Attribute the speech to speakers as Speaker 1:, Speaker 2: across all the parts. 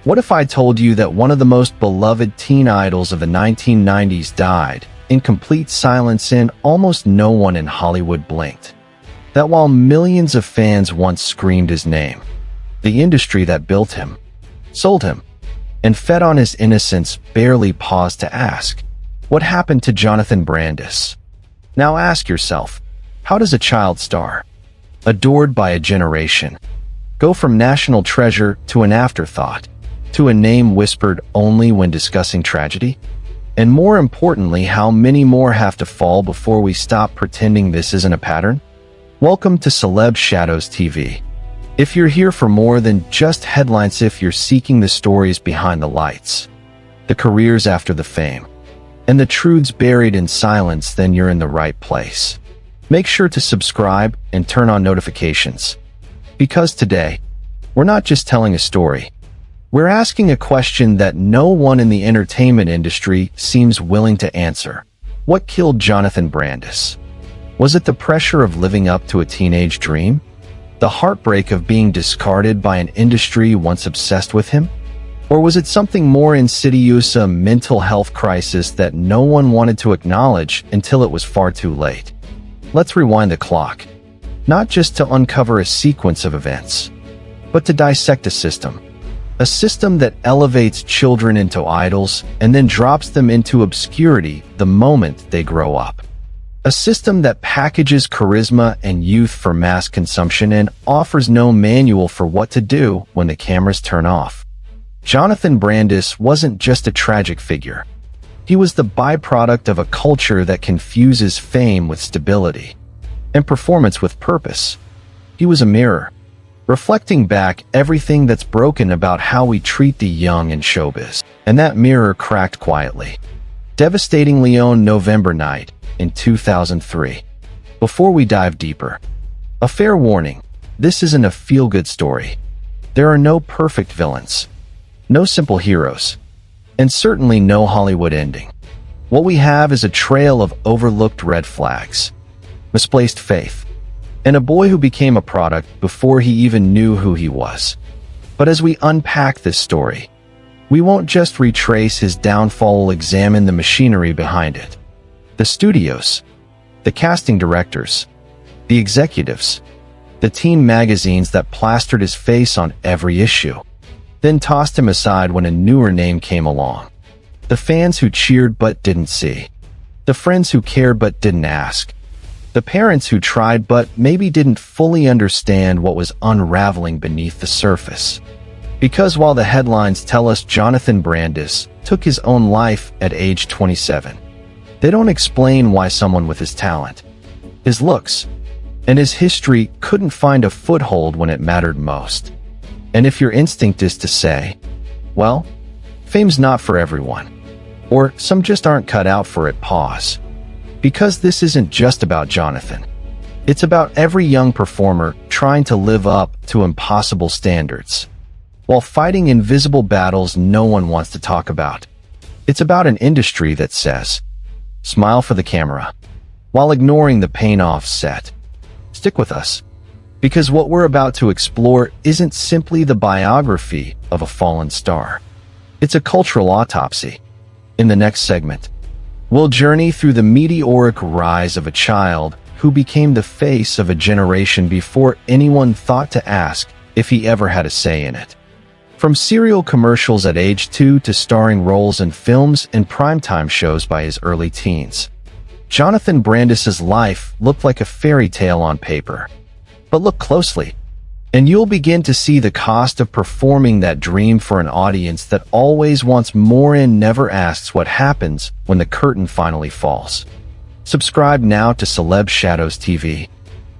Speaker 1: What if I told you that one of the most beloved teen idols of the 1990s died in complete silence and almost no one in Hollywood blinked? That while millions of fans once screamed his name, the industry that built him, sold him, and fed on his innocence barely paused to ask, what happened to Jonathan Brandis? Now ask yourself, how does a child star, adored by a generation, go from national treasure to an afterthought, to a name whispered only when discussing tragedy? And more importantly, how many more have to fall before we stop pretending this isn't a pattern? Welcome to Celeb Shadows TV. If you're here for more than just headlines, if you're seeking the stories behind the lights, the careers after the fame, and the truths buried in silence, then you're in the right place. Make sure to subscribe and turn on notifications. Because today, we're not just telling a story. We're asking a question that no one in the entertainment industry seems willing to answer. What killed Jonathan Brandis? Was it the pressure of living up to a teenage dream? The heartbreak of being discarded by an industry once obsessed with him? Or was it something more insidious, a mental health crisis that no one wanted to acknowledge until it was far too late? Let's rewind the clock, not just to uncover a sequence of events, but to dissect a system that elevates children into idols and then drops them into obscurity the moment they grow up. A system that packages charisma and youth for mass consumption and offers no manual for what to do when the cameras turn off. Jonathan Brandis wasn't just a tragic figure. He was the byproduct of a culture that confuses fame with stability and performance with purpose. He was a mirror, reflecting back everything that's broken about how we treat the young in showbiz. And that mirror cracked quietly, devastatingly on November night in 2003. Before we dive deeper, a fair warning, this isn't a feel-good story. There are no perfect villains, no simple heroes, and certainly no Hollywood ending. What we have is a trail of overlooked red flags, misplaced faith, and a boy who became a product before he even knew who he was. But as we unpack this story, we won't just retrace his downfall, we'll examine the machinery behind it. The studios, the casting directors, the executives, the teen magazines that plastered his face on every issue, then tossed him aside when a newer name came along. The fans who cheered but didn't see. The friends who cared but didn't ask. The parents who tried but maybe didn't fully understand what was unraveling beneath the surface. Because while the headlines tell us Jonathan Brandis took his own life at age 27, they don't explain why someone with his talent, his looks, and his history couldn't find a foothold when it mattered most. And if your instinct is to say, well, fame's not for everyone, or some just aren't cut out for it, pause. Because this isn't just about Jonathan. It's about every young performer trying to live up to impossible standards, while fighting invisible battles no one wants to talk about. It's about an industry that says, smile for the camera, while ignoring the pain off set. Stick with us, because what we're about to explore isn't simply the biography of a fallen star. It's a cultural autopsy. In the next segment, we'll journey through the meteoric rise of a child who became the face of a generation before anyone thought to ask if he ever had a say in it. From cereal commercials at age 2 to starring roles in films and primetime shows by his early teens, Jonathan Brandis's life looked like a fairy tale on paper. But look closely, and you'll begin to see the cost of performing that dream for an audience that always wants more and never asks what happens when the curtain finally falls. Subscribe now to Celeb Shadows TV,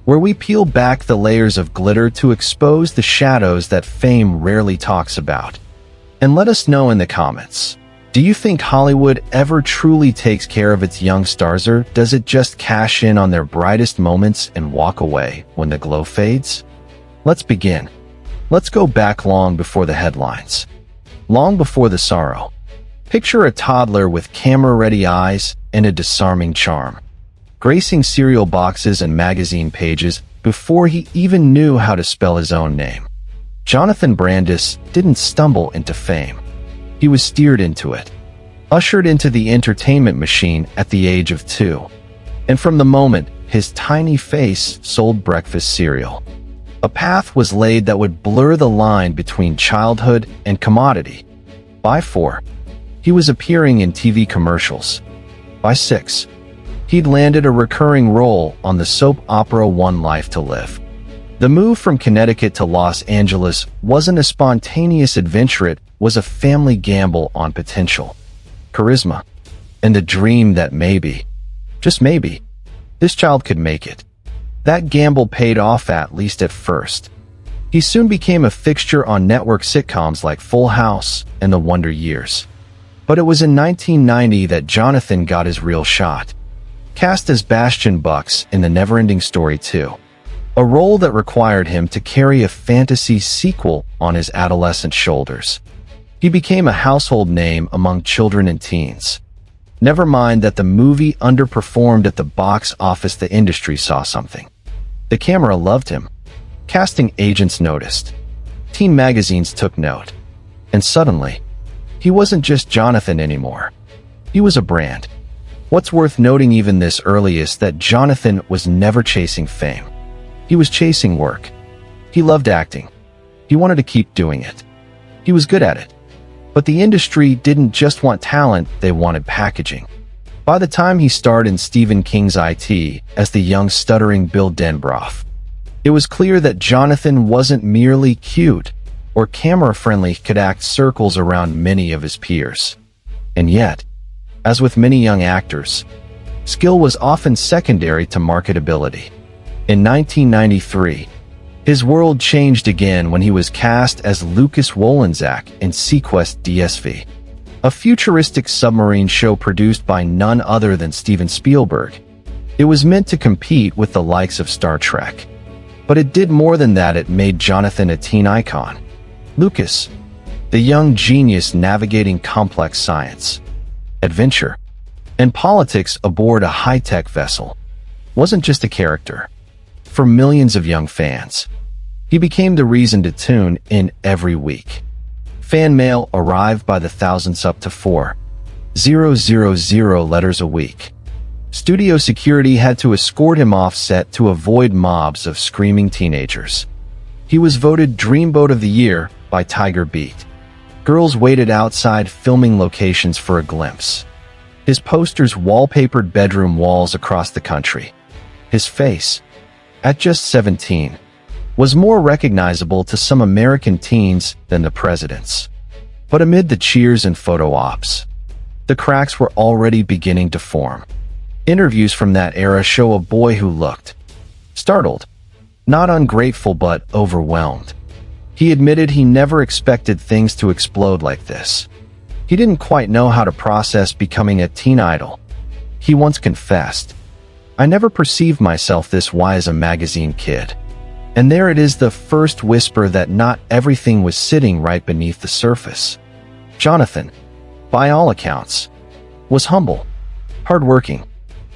Speaker 1: where we peel back the layers of glitter to expose the shadows that fame rarely talks about. And let us know in the comments, do you think Hollywood ever truly takes care of its young stars, or does it just cash in on their brightest moments and walk away when the glow fades? Let's begin. Let's go back long before the headlines, long before the sorrow. Picture a toddler with camera-ready eyes and a disarming charm, gracing cereal boxes and magazine pages before he even knew how to spell his own name. Jonathan Brandis didn't stumble into fame. He was steered into it, ushered into the entertainment machine at the age of 2. And from the moment his tiny face sold breakfast cereal, a path was laid that would blur the line between childhood and commodity. By 4, he was appearing in TV commercials. By 6, he'd landed a recurring role on the soap opera One Life to Live. The move from Connecticut to Los Angeles wasn't a spontaneous adventure, it was a family gamble on potential, charisma, and the dream that maybe, just maybe, this child could make it. That gamble paid off, at least at first. He soon became a fixture on network sitcoms like Full House and The Wonder Years. But it was in 1990 that Jonathan got his real shot. Cast as Bastian Bucks in the NeverEnding Story II, a role that required him to carry a fantasy sequel on his adolescent shoulders. He became a household name among children and teens. Never mind that the movie underperformed at the box office, the industry saw something. The camera loved him. Casting agents noticed. Teen magazines took note. And suddenly, he wasn't just Jonathan anymore. He was a brand. What's worth noting even this early is that Jonathan was never chasing fame. He was chasing work. He loved acting. He wanted to keep doing it. He was good at it. But the industry didn't just want talent, they wanted packaging. By the time he starred in Stephen King's IT as the young stuttering Bill Denbrough, it was clear that Jonathan wasn't merely cute or camera-friendly, could act circles around many of his peers. And yet, as with many young actors, skill was often secondary to marketability. In 1993, his world changed again when he was cast as Lucas Wolenzak in SeaQuest DSV, a futuristic submarine show produced by none other than Steven Spielberg. It was meant to compete with the likes of Star Trek. But it did more than that, it made Jonathan a teen icon. Lucas, the young genius navigating complex science, adventure, and politics aboard a high-tech vessel, wasn't just a character. For millions of young fans, he became the reason to tune in every week. Fan mail arrived by the thousands, up to 4,000 letters a week. Studio security had to escort him off set to avoid mobs of screaming teenagers. He was voted Dreamboat of the Year by Tiger Beat. Girls waited outside filming locations for a glimpse. His posters wallpapered bedroom walls across the country. His face, at just 17, was more recognizable to some American teens than the president's. But amid the cheers and photo ops, the cracks were already beginning to form. Interviews from that era show a boy who looked startled, not ungrateful but overwhelmed. He admitted he never expected things to explode like this. He didn't quite know how to process becoming a teen idol. He once confessed, "I never perceived myself this way as a magazine kid." And there it is, the first whisper that not everything was sitting right beneath the surface. Jonathan, by all accounts, was humble, hardworking,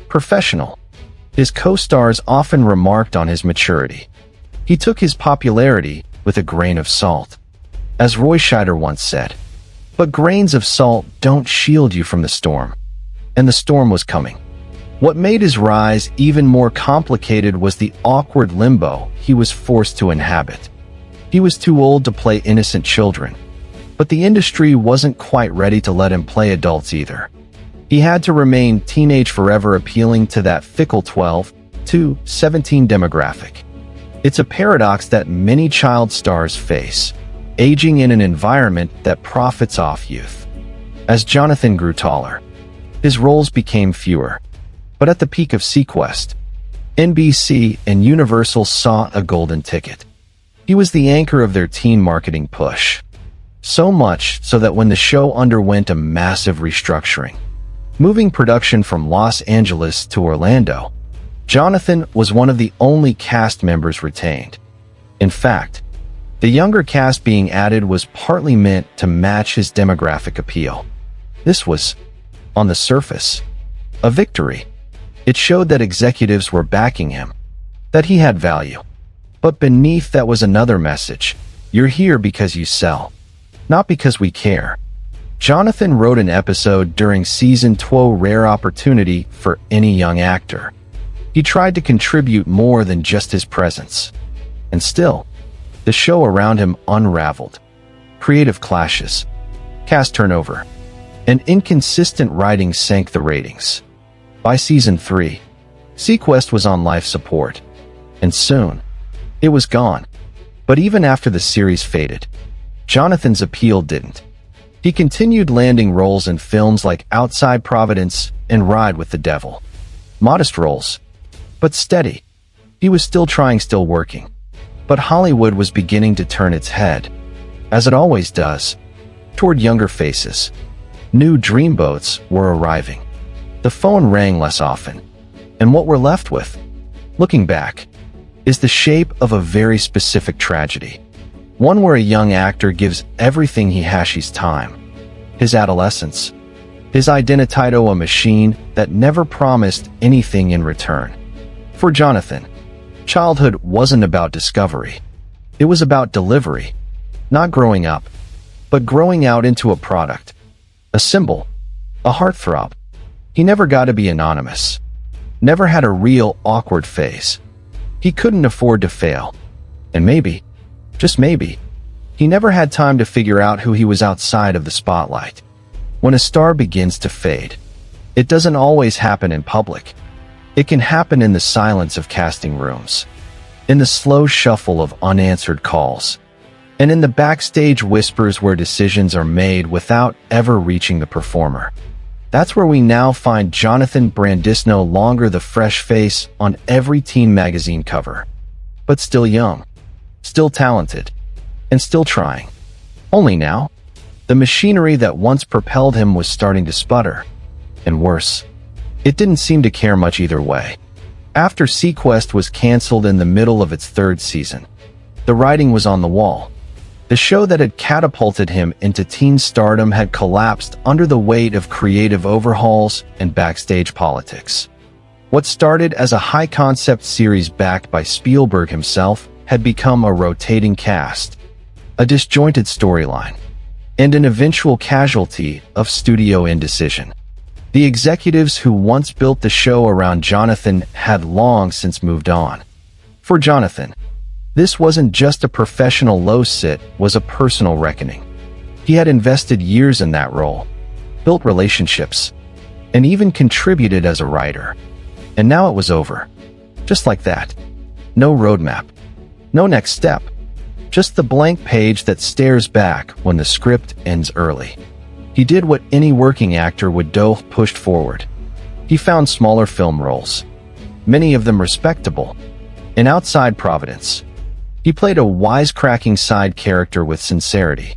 Speaker 1: professional. His co-stars often remarked on his maturity. He took his popularity with a grain of salt. As Roy Scheider once said, "But grains of salt don't shield you from the storm." And the storm was coming. What made his rise even more complicated was the awkward limbo he was forced to inhabit. He was too old to play innocent children, but the industry wasn't quite ready to let him play adults either. He had to remain teenage forever, appealing to that fickle 12 to 17 demographic. It's a paradox that many child stars face, aging in an environment that profits off youth. As Jonathan grew taller, his roles became fewer. But at the peak of SeaQuest, NBC and Universal saw a golden ticket. He was the anchor of their teen marketing push. So much so that when the show underwent a massive restructuring, moving production from Los Angeles to Orlando, Jonathan was one of the only cast members retained. In fact, the younger cast being added was partly meant to match his demographic appeal. This was, on the surface, a victory. It showed that executives were backing him, that he had value. But beneath that was another message. You're here because you sell, not because we care. Jonathan wrote an episode during season 2, rare opportunity for any young actor. He tried to contribute more than just his presence. And still, the show around him unraveled. Creative clashes, cast turnover, and inconsistent writing sank the ratings. By season 3, SeaQuest was on life support, and soon, it was gone. But even after the series faded, Jonathan's appeal didn't. He continued landing roles in films like Outside Providence and Ride with the Devil. Modest roles, but steady. He was still trying, still working. But Hollywood was beginning to turn its head, as it always does, toward younger faces. New dreamboats were arriving. The phone rang less often. And what we're left with, looking back, is the shape of a very specific tragedy. One where a young actor gives everything he has, his time, his adolescence, his identity to a machine that never promised anything in return. For Jonathan, childhood wasn't about discovery. It was about delivery. Not growing up, but growing out into a product, a symbol, a heartthrob. He never got to be anonymous. Never had a real awkward phase. He couldn't afford to fail. And maybe, just maybe, he never had time to figure out who he was outside of the spotlight. When a star begins to fade, it doesn't always happen in public. It can happen in the silence of casting rooms, in the slow shuffle of unanswered calls, and in the backstage whispers where decisions are made without ever reaching the performer. That's where we now find Jonathan Brandis, no longer the fresh face on every teen magazine cover, but still young, still talented, and still trying. Only now, the machinery that once propelled him was starting to sputter. And worse, it didn't seem to care much either way. After SeaQuest was canceled in the middle of its 3rd season, the writing was on the wall. The show that had catapulted him into teen stardom had collapsed under the weight of creative overhauls and backstage politics. What started as a high-concept series backed by Spielberg himself had become a rotating cast, a disjointed storyline, and an eventual casualty of studio indecision. The executives who once built the show around Jonathan had long since moved on. For Jonathan, this wasn't just a professional low-sit, was a personal reckoning. He had invested years in that role, built relationships, and even contributed as a writer. And now it was over. Just like that. No roadmap. No next step. Just the blank page that stares back when the script ends early. He did what any working actor would do, pushed forward. He found smaller film roles, many of them respectable. In Outside Providence, he played a wisecracking side character with sincerity.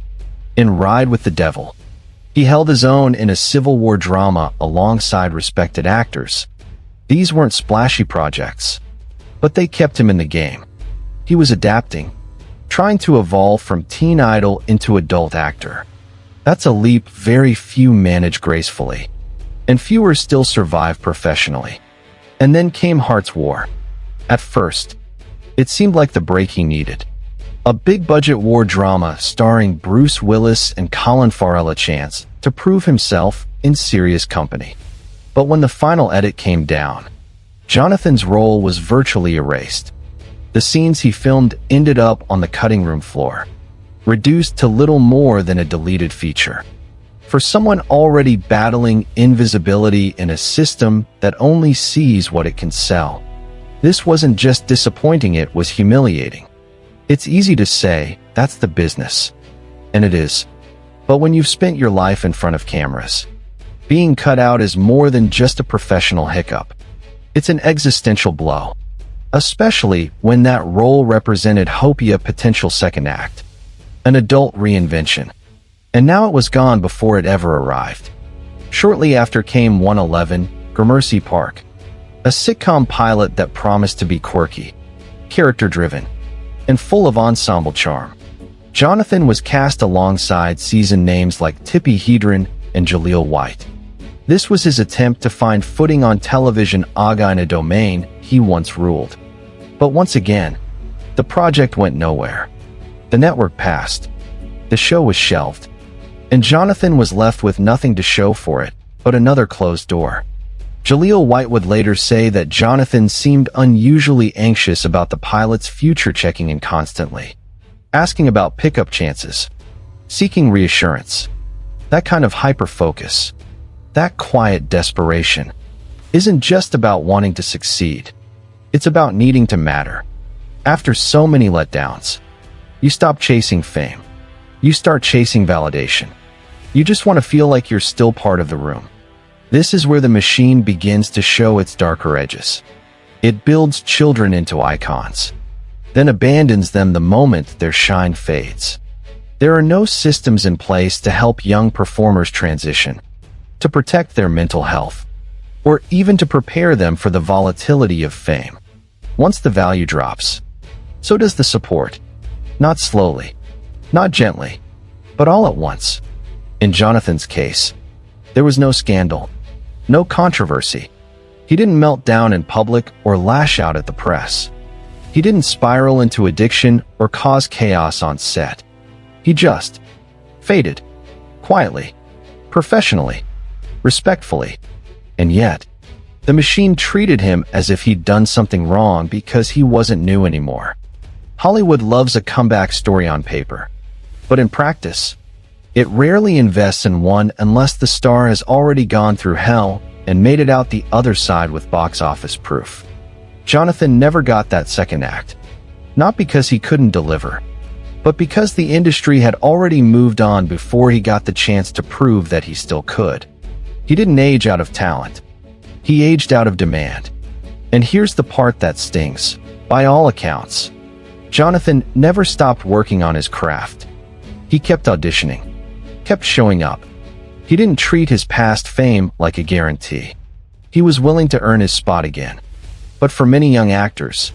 Speaker 1: In Ride with the Devil, he held his own in a Civil War drama alongside respected actors. These weren't splashy projects, but they kept him in the game. He was adapting, trying to evolve from teen idol into adult actor. That's a leap very few manage gracefully, and fewer still survive professionally. And then came Heart's War. At first, it seemed like the break he needed. A big-budget war drama starring Bruce Willis and Colin Farrell, a chance to prove himself in serious company. But when the final edit came down, Jonathan's role was virtually erased. The scenes he filmed ended up on the cutting room floor, reduced to little more than a deleted feature. For someone already battling invisibility in a system that only sees what it can sell, this wasn't just disappointing, it was humiliating. It's easy to say, that's the business. And it is. But when you've spent your life in front of cameras, being cut out is more than just a professional hiccup. It's an existential blow. Especially when that role represented hope, a potential second act, an adult reinvention. And now it was gone before it ever arrived. Shortly after came 111, Gramercy Park, a sitcom pilot that promised to be quirky, character-driven, and full of ensemble charm. Jonathan was cast alongside seasoned names like Tippi Hedren and Jaleel White. This was his attempt to find footing on television in a domain he once ruled. But once again, the project went nowhere. The network passed. The show was shelved. And Jonathan was left with nothing to show for it but another closed door. Jaleel White would later say that Jonathan seemed unusually anxious about the pilot's future, checking in constantly, asking about pickup chances, seeking reassurance. That kind of hyper-focus, that quiet desperation, isn't just about wanting to succeed. It's about needing to matter. After so many letdowns, you stop chasing fame. You start chasing validation. You just want to feel like you're still part of the room. This is where the machine begins to show its darker edges. It builds children into icons, then abandons them the moment their shine fades. There are no systems in place to help young performers transition, to protect their mental health, or even to prepare them for the volatility of fame. Once the value drops, so does the support. Not slowly, not gently, but all at once. In Jonathan's case, there was no scandal, no controversy. He didn't melt down in public or lash out at the press. He didn't spiral into addiction or cause chaos on set. He just faded, quietly, professionally, respectfully. And yet, the machine treated him as if he'd done something wrong because he wasn't new anymore. Hollywood loves a comeback story on paper, but in practice, it rarely invests in one unless the star has already gone through hell and made it out the other side with box office proof. Jonathan never got that second act, not because he couldn't deliver, but because the industry had already moved on before he got the chance to prove that he still could. He didn't age out of talent. He aged out of demand. And here's the part that stings. By all accounts, Jonathan never stopped working on his craft. He kept auditioning, kept showing up. He didn't treat his past fame like a guarantee. He was willing to earn his spot again. But for many young actors,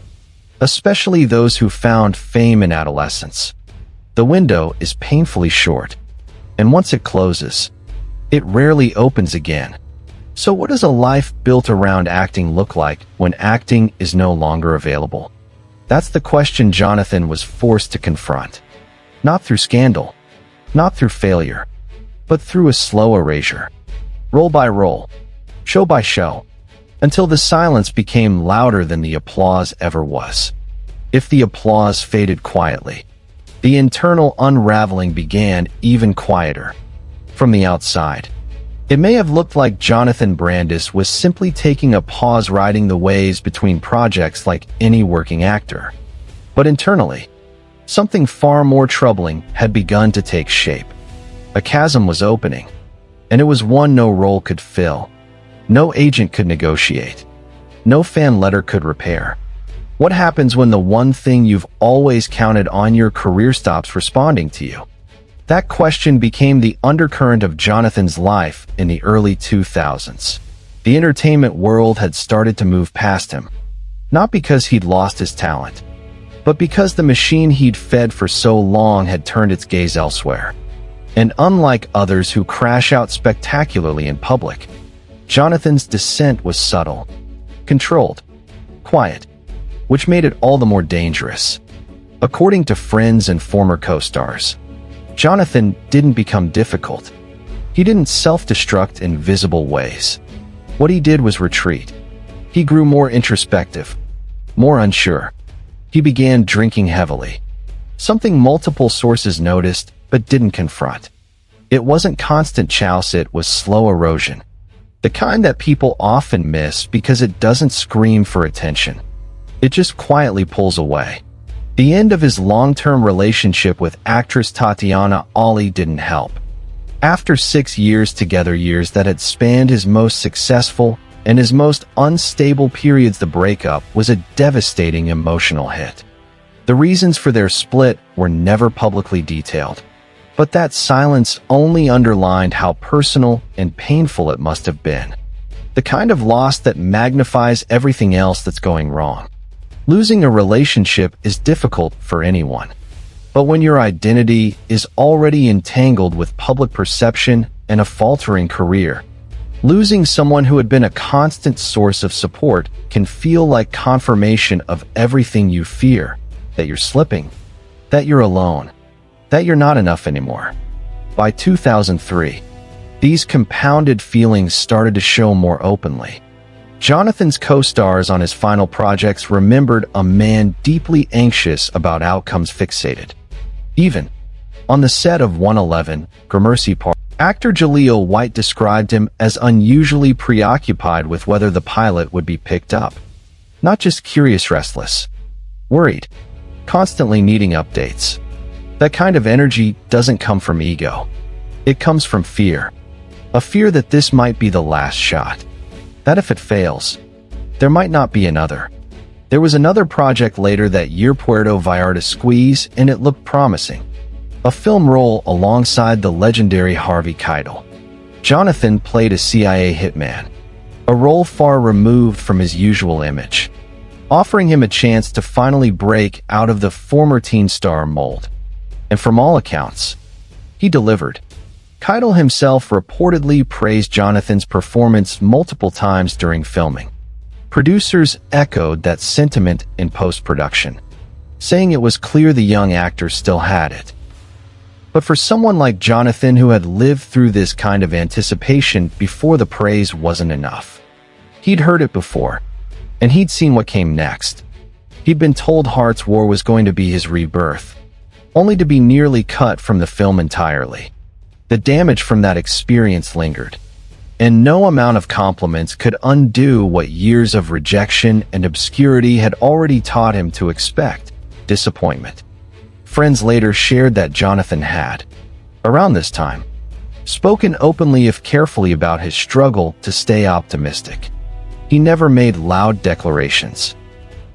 Speaker 1: especially those who found fame in adolescence, the window is painfully short. And once it closes, it rarely opens again. So what does a life built around acting look like when acting is no longer available? That's the question Jonathan was forced to confront. Not through scandal, not through failure, but through a slow erasure. Role by role, show by show, until the silence became louder than the applause ever was. If the applause faded quietly, the internal unraveling began even quieter. From the outside, it may have looked like Jonathan Brandis was simply taking a pause, riding the waves between projects like any working actor. But internally, something far more troubling had begun to take shape. A chasm was opening, and it was one no role could fill, no agent could negotiate, no fan letter could repair. What happens when the one thing you've always counted on your career stops responding to you? That question became the undercurrent of Jonathan's life in the early 2000s. The entertainment world had started to move past him, not because he'd lost his talent, but because the machine he'd fed for so long had turned its gaze elsewhere. And unlike others who crash out spectacularly in public, Jonathan's descent was subtle, controlled, quiet, which made it all the more dangerous. According to friends and former co-stars, Jonathan didn't become difficult. He didn't self-destruct in visible ways. What he did was retreat. He grew more introspective, more unsure. He began drinking heavily, something multiple sources noticed but didn't confront. It wasn't constant chouse, it was slow erosion. The kind that people often miss because it doesn't scream for attention. It just quietly pulls away. The end of his long-term relationship with actress Tatiana Ali didn't help. After 6 years together, years that had spanned his most successful and his most unstable periods, the breakup was a devastating emotional hit. The reasons for their split were never publicly detailed, but that silence only underlined how personal and painful it must have been. The kind of loss that magnifies everything else that's going wrong. Losing a relationship is difficult for anyone. But when your identity is already entangled with public perception and a faltering career, losing someone who had been a constant source of support can feel like confirmation of everything you fear, that you're slipping, that you're alone. that you're not enough anymore. By 2003, these compounded feelings started to show more openly. Jonathan's co-stars on his final projects remembered a man deeply anxious about outcomes fixated. Even on the set of 111, Gramercy Park, actor Jaleel White described him as unusually preoccupied with whether the pilot would be picked up. Not just curious, restless, worried, constantly needing updates. That kind of energy doesn't come from ego. It comes from fear. A fear that this might be the last shot. That if it fails, there might not be another. There was another project later that year, Puerto Vallarta Squeeze, and it looked promising. A film role alongside the legendary Harvey Keitel. Jonathan played a CIA hitman, a role far removed from his usual image, offering him a chance to finally break out of the former teen star mold. And from all accounts, he delivered. Keitel himself reportedly praised Jonathan's performance multiple times during filming. Producers echoed that sentiment in post-production, saying it was clear the young actor still had it. But for someone like Jonathan, who had lived through this kind of anticipation before, the praise wasn't enough. He'd heard it before, and he'd seen what came next. He'd been told Hart's War was going to be his rebirth, only to be nearly cut from the film entirely. The damage from that experience lingered, and no amount of compliments could undo what years of rejection and obscurity had already taught him to expect: disappointment. Friends later shared that Jonathan had, around this time, spoken openly if carefully about his struggle to stay optimistic. He never made loud declarations.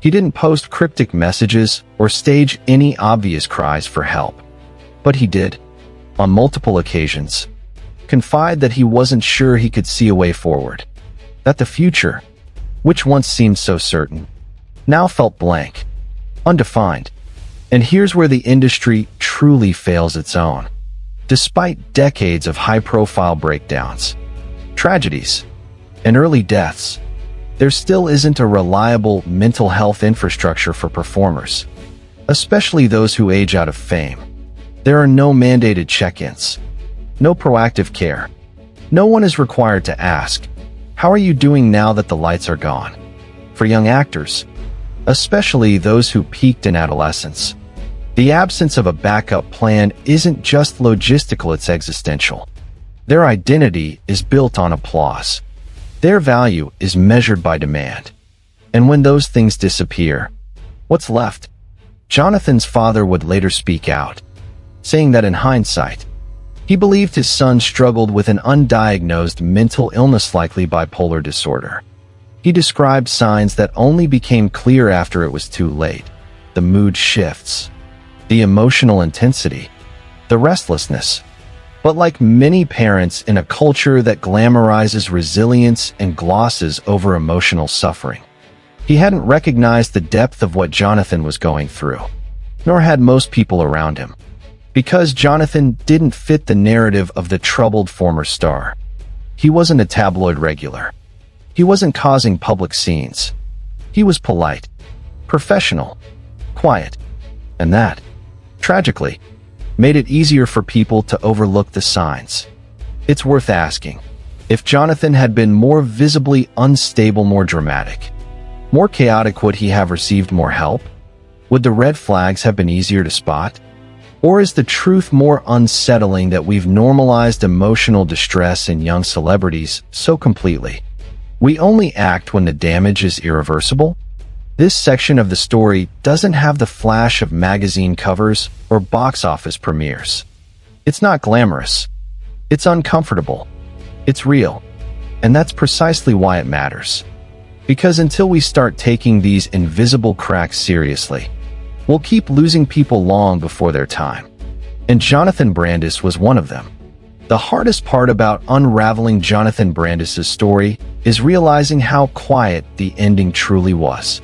Speaker 1: He didn't post cryptic messages or stage any obvious cries for help. But he did, on multiple occasions, confide that he wasn't sure he could see a way forward. That the future, which once seemed so certain, now felt blank, undefined. And here's where the industry truly fails its own. Despite decades of high-profile breakdowns, tragedies, and early deaths, there still isn't a reliable mental health infrastructure for performers, especially those who age out of fame. There are no mandated check-ins, no proactive care. No one is required to ask, "How are you doing now that the lights are gone?" For young actors, especially those who peaked in adolescence, the absence of a backup plan isn't just logistical, it's existential. Their identity is built on applause. Their value is measured by demand. And when those things disappear, what's left? Jonathan's father would later speak out, saying that in hindsight, he believed his son struggled with an undiagnosed mental illness, likely bipolar disorder. He described signs that only became clear after it was too late: the mood shifts, the emotional intensity, the restlessness. But like many parents in a culture that glamorizes resilience and glosses over emotional suffering, he hadn't recognized the depth of what Jonathan was going through, nor had most people around him. Because Jonathan didn't fit the narrative of the troubled former star. He wasn't a tabloid regular. He wasn't causing public scenes. He was polite, professional, quiet, and that, tragically, made it easier for people to overlook the signs. It's worth asking, if Jonathan had been more visibly unstable, more dramatic, more chaotic, would he have received more help? Would the red flags have been easier to spot? Or is the truth more unsettling that we've normalized emotional distress in young celebrities so completely? We only act when the damage is irreversible? This section of the story doesn't have the flash of magazine covers or box office premieres. It's not glamorous. It's uncomfortable. It's real. And that's precisely why it matters. Because until we start taking these invisible cracks seriously, we'll keep losing people long before their time. And Jonathan Brandis was one of them. The hardest part about unraveling Jonathan Brandis's story is realizing how quiet the ending truly was.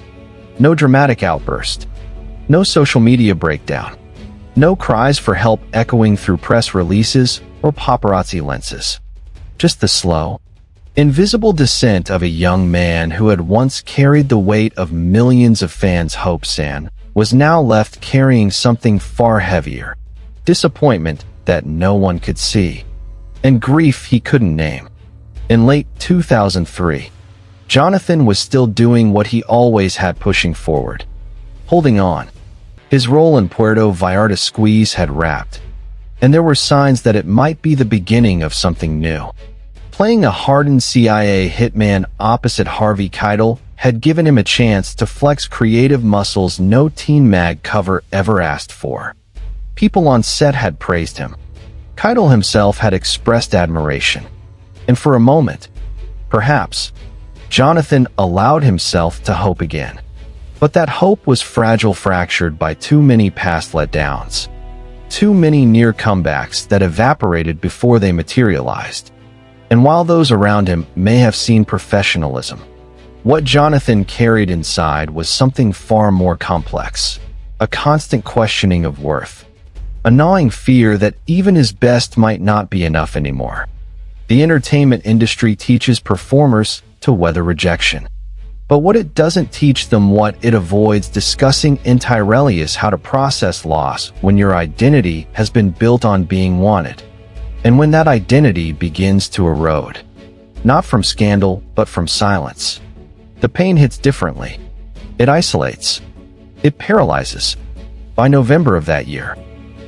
Speaker 1: No dramatic outburst. No social media breakdown. No cries for help echoing through press releases or paparazzi lenses. Just the slow, invisible descent of a young man who had once carried the weight of millions of fans' hopes and was now left carrying something far heavier: disappointment that no one could see, and grief he couldn't name. In late 2003, Jonathan was still doing what he always had, pushing forward, holding on. His role in Puerto Vallarta squeeze had wrapped, and there were signs that it might be the beginning of something new. Playing a hardened CIA hitman opposite Harvey Keitel had given him a chance to flex creative muscles no teen mag cover ever asked for. People on set had praised him. Keitel himself had expressed admiration. And for a moment, perhaps, Jonathan allowed himself to hope again. But that hope was fractured by too many past letdowns. Too many near comebacks that evaporated before they materialized. And while those around him may have seen professionalism, what Jonathan carried inside was something far more complex. A constant questioning of worth. A gnawing fear that even his best might not be enough anymore. The entertainment industry teaches performers to weather rejection. But what it doesn't teach them, what it avoids discussing entirely, is how to process loss when your identity has been built on being wanted. And when that identity begins to erode. Not from scandal, but from silence. The pain hits differently. It isolates. It paralyzes. By November of that year,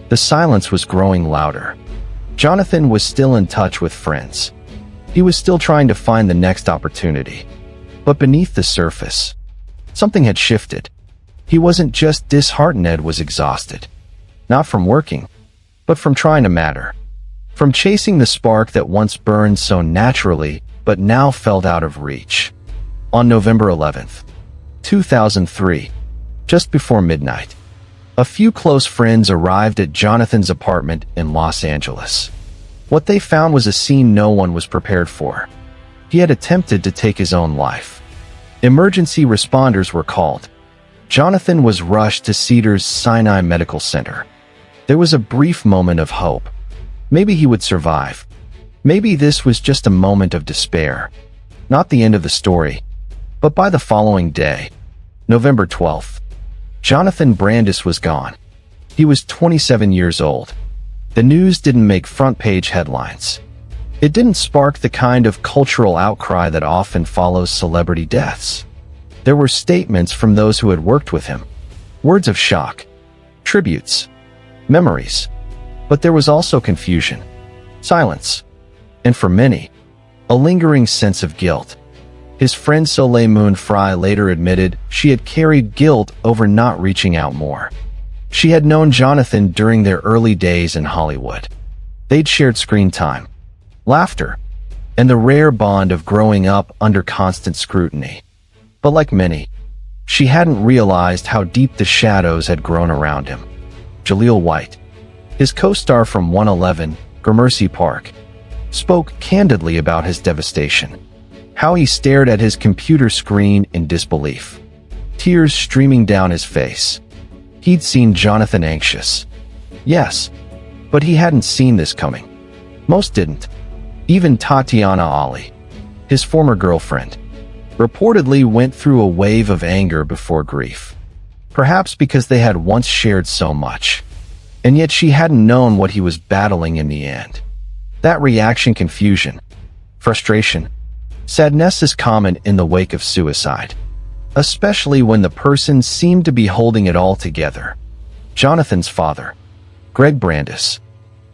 Speaker 1: the silence was growing louder. Jonathan was still in touch with friends. He was still trying to find the next opportunity. But beneath the surface, something had shifted. He wasn't just disheartened, Ed was exhausted. Not from working, but from trying to matter. From chasing the spark that once burned so naturally, but now felt out of reach. On November 11th, 2003, just before midnight, a few close friends arrived at Jonathan's apartment in Los Angeles. What they found was a scene no one was prepared for. He had attempted to take his own life. Emergency responders were called. Jonathan was rushed to Cedars Sinai Medical Center. There was a brief moment of hope. Maybe he would survive. Maybe this was just a moment of despair. Not the end of the story. But by the following day, November 12th, Jonathan Brandis was gone. He was 27 years old. The news didn't make front-page headlines. It didn't spark the kind of cultural outcry that often follows celebrity deaths. There were statements from those who had worked with him. Words of shock. Tributes. Memories. But there was also confusion. Silence. And for many, a lingering sense of guilt. His friend Soleil Moon Frye later admitted she had carried guilt over not reaching out more. She had known Jonathan during their early days in Hollywood. They'd shared screen time, laughter, and the rare bond of growing up under constant scrutiny. But like many, she hadn't realized how deep the shadows had grown around him. Jaleel White, his co-star from 111, Gramercy Park, spoke candidly about his devastation. How he stared at his computer screen in disbelief, tears streaming down his face. He'd seen Jonathan anxious. Yes, but he hadn't seen this coming. Most didn't. Even Tatiana Ali, his former girlfriend, reportedly went through a wave of anger before grief. Perhaps because they had once shared so much. And yet she hadn't known what he was battling in the end. That reaction, confusion, frustration, sadness is common in the wake of suicide, especially when the person seemed to be holding it all together. Jonathan's father, Greg Brandis,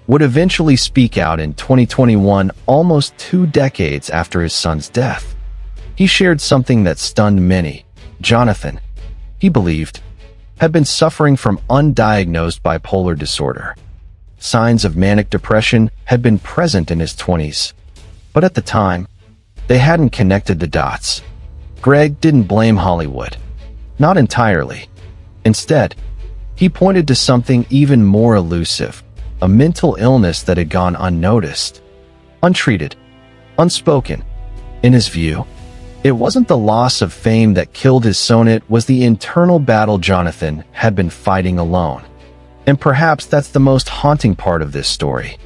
Speaker 1: would eventually speak out in 2021, almost 2 decades after his son's death. He shared something that stunned many. Jonathan, he believed, had been suffering from undiagnosed bipolar disorder. Signs of manic depression had been present in his 20s, but at the time, they hadn't connected the dots. Greg didn't blame Hollywood. Not entirely. Instead, he pointed to something even more elusive, a mental illness that had gone unnoticed, untreated, unspoken. In his view, it wasn't the loss of fame that killed his son, it was the internal battle Jonathan had been fighting alone. And perhaps that's the most haunting part of this story.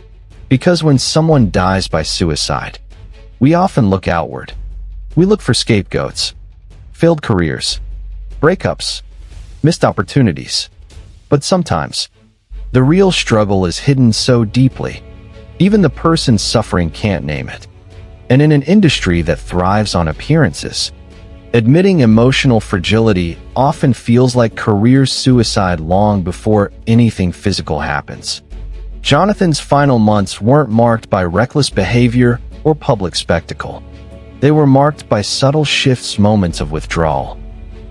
Speaker 1: Because when someone dies by suicide, we often look outward. We look for scapegoats, failed careers, breakups, missed opportunities. But sometimes, The real struggle is hidden so deeply, even the person suffering can't name it. And in an industry that thrives on appearances, admitting emotional fragility often feels like career suicide long before anything physical happens. Jonathan's final months weren't marked by reckless behavior or public spectacle. They were marked by subtle shifts, moments of withdrawal,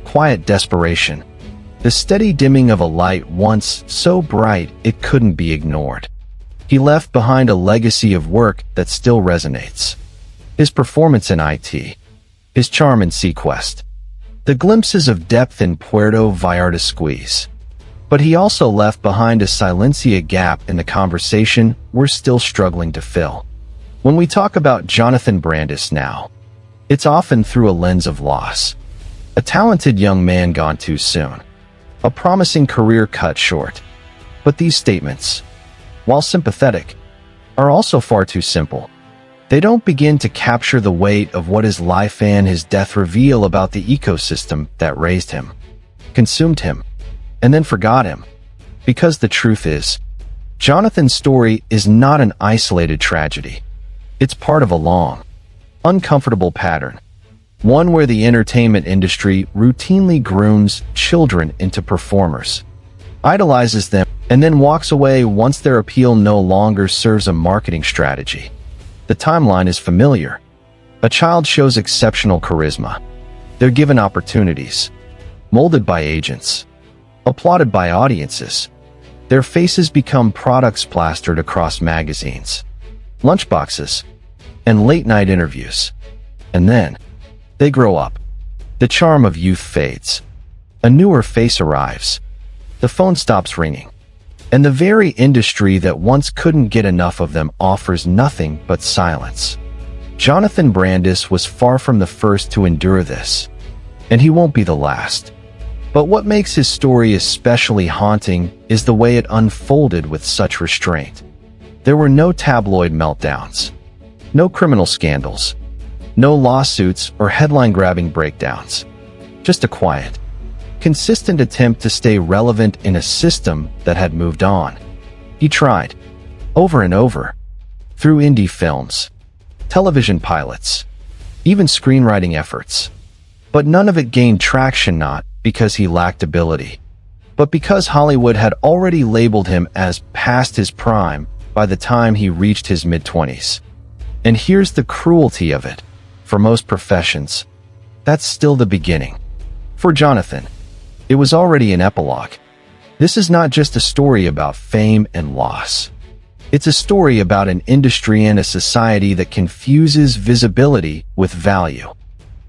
Speaker 1: quiet desperation, the steady dimming of a light once so bright it couldn't be ignored. He left behind a legacy of work that still resonates. His performance in IT, his charm in SeaQuest, the glimpses of depth in Puerto Vallarta squeeze. But he also left behind a silencia gap in the conversation we're still struggling to fill. When we talk about Jonathan Brandis now, it's often through a lens of loss. A talented young man gone too soon. A promising career cut short. But these statements, while sympathetic, are also far too simple. They don't begin to capture the weight of what his life and his death reveal about the ecosystem that raised him, consumed him, and then forgot him. Because the truth is, Jonathan's story is not an isolated tragedy. It's part of a long, uncomfortable pattern. One where the entertainment industry routinely grooms children into performers, idolizes them, and then walks away once their appeal no longer serves a marketing strategy. The timeline is familiar. A child shows exceptional charisma. They're given opportunities, molded by agents, applauded by audiences. Their faces become products plastered across magazines, lunchboxes, and late-night interviews. And then, they grow up. The charm of youth fades. A newer face arrives. The phone stops ringing. And the very industry that once couldn't get enough of them offers nothing but silence. Jonathan Brandis was far from the first to endure this. And he won't be the last. But what makes his story especially haunting is the way it unfolded with such restraint. There were no tabloid meltdowns. No criminal scandals. No lawsuits or headline-grabbing breakdowns. Just a quiet, consistent attempt to stay relevant in a system that had moved on. He tried, over and over, through indie films, television pilots, even screenwriting efforts. But none of it gained traction, not because he lacked ability, but because Hollywood had already labeled him as past his prime by the time he reached his mid-20s. And here's the cruelty of it. For most professions, that's still the beginning. For Jonathan, it was already an epilogue. This is not just a story about fame and loss. It's a story about an industry and a society that confuses visibility with value.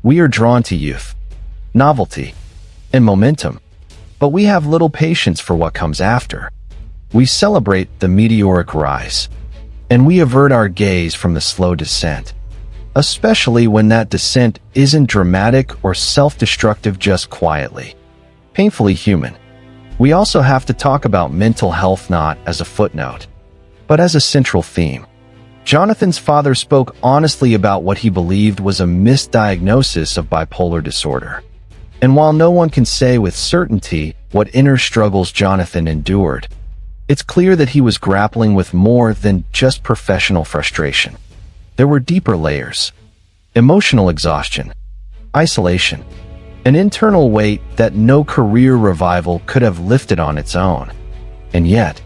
Speaker 1: We are drawn to youth, novelty, and momentum, but we have little patience for what comes after. We celebrate the meteoric rise, and we avert our gaze from the slow descent. Especially when that descent isn't dramatic or self-destructive, just quietly, painfully human. We also have to talk about mental health, not as a footnote, but as a central theme. Jonathan's father spoke honestly about what he believed was a misdiagnosis of bipolar disorder. And while no one can say with certainty what inner struggles Jonathan endured, it's clear that he was grappling with more than just professional frustration. There were deeper layers: emotional exhaustion, isolation, an internal weight that no career revival could have lifted on its own. And yet,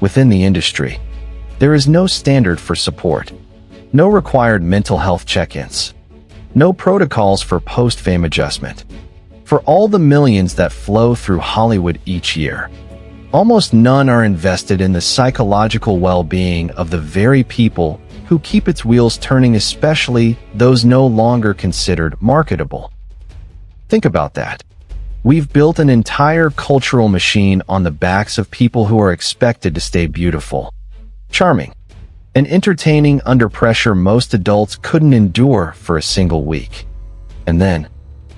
Speaker 1: within the industry, there is no standard for support, no required mental health check-ins, no protocols for post-fame adjustment. For all the millions that flow through Hollywood each year, almost none are invested in the psychological well-being of the very people who keep its wheels turning, especially those no longer considered marketable. Think about that. We've built an entire cultural machine on the backs of people who are expected to stay beautiful, charming, and entertaining under pressure most adults couldn't endure for a single week. And then,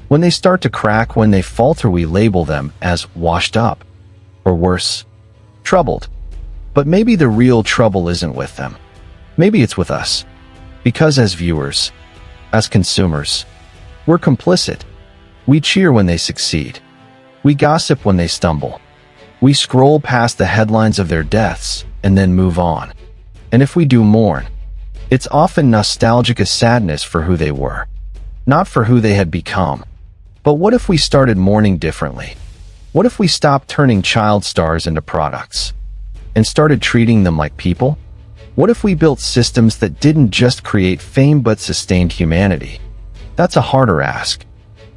Speaker 1: when they start to crack, when they falter, we label them as washed up, or worse, troubled. But maybe the real trouble isn't with them. Maybe it's with us. Because as viewers, as consumers, we're complicit. We cheer when they succeed. We gossip when they stumble. We scroll past the headlines of their deaths and then move on. And if we do mourn, it's often nostalgic as sadness for who they were, not for who they had become. But what if we started mourning differently? What if we stopped turning child stars into products and started treating them like people? What if we built systems that didn't just create fame but sustained humanity? That's a harder ask.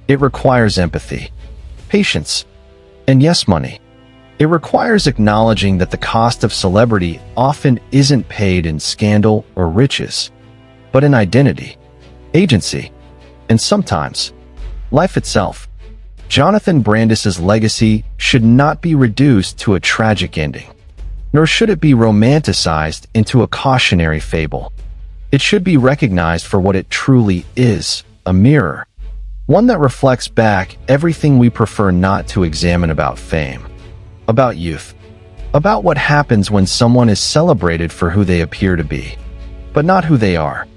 Speaker 1: It requires empathy, patience, and yes, money. It requires acknowledging that the cost of celebrity often isn't paid in scandal or riches, but in identity, agency, and sometimes life itself. Jonathan Brandis's legacy should not be reduced to a tragic ending, nor should it be romanticized into a cautionary fable. It should be recognized for what it truly is, a mirror, one that reflects back everything we prefer not to examine about fame, about youth, about what happens when someone is celebrated for who they appear to be, but not who they are.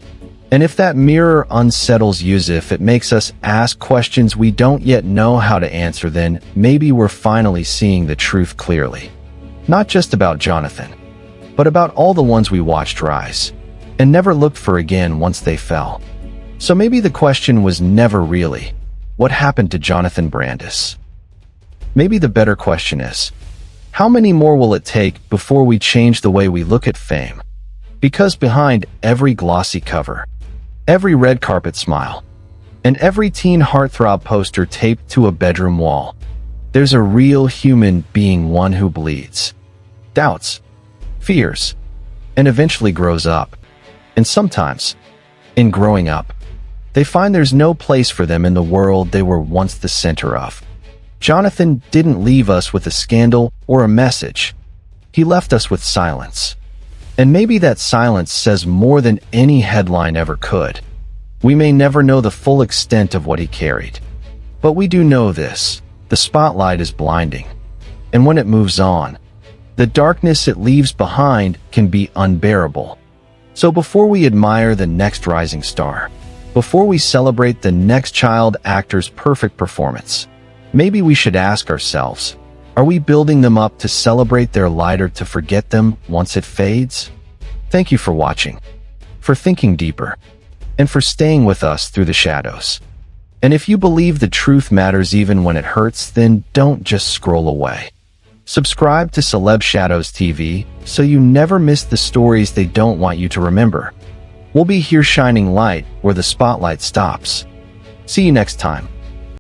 Speaker 1: And if that mirror unsettles you, if it makes us ask questions we don't yet know how to answer, then maybe we're finally seeing the truth clearly. Not just about Jonathan, but about all the ones we watched rise and never looked for again once they fell. So maybe the question was never really, what happened to Jonathan Brandis? Maybe the better question is, how many more will it take before we change the way we look at fame? Because behind every glossy cover, every red carpet smile, and every teen heartthrob poster taped to a bedroom wall, there's a real human being, one who bleeds, doubts, fears, and eventually grows up. And sometimes, in growing up, they find there's no place for them in the world they were once the center of. Jonathan didn't leave us with a scandal or a message. He left us with silence. And maybe that silence says more than any headline ever could. We may never know the full extent of what he carried, but we do know this: the spotlight is blinding. And when it moves on, the darkness it leaves behind can be unbearable. So before we admire the next rising star, before we celebrate the next child actor's perfect performance, maybe we should ask ourselves, are we building them up to celebrate their light or to forget them once it fades? Thank you for watching, for thinking deeper, and for staying with us through the shadows. And if you believe the truth matters even when it hurts, then don't just scroll away. Subscribe to Celeb Shadows TV so you never miss the stories they don't want you to remember. We'll be here shining light where the spotlight stops. See you next time.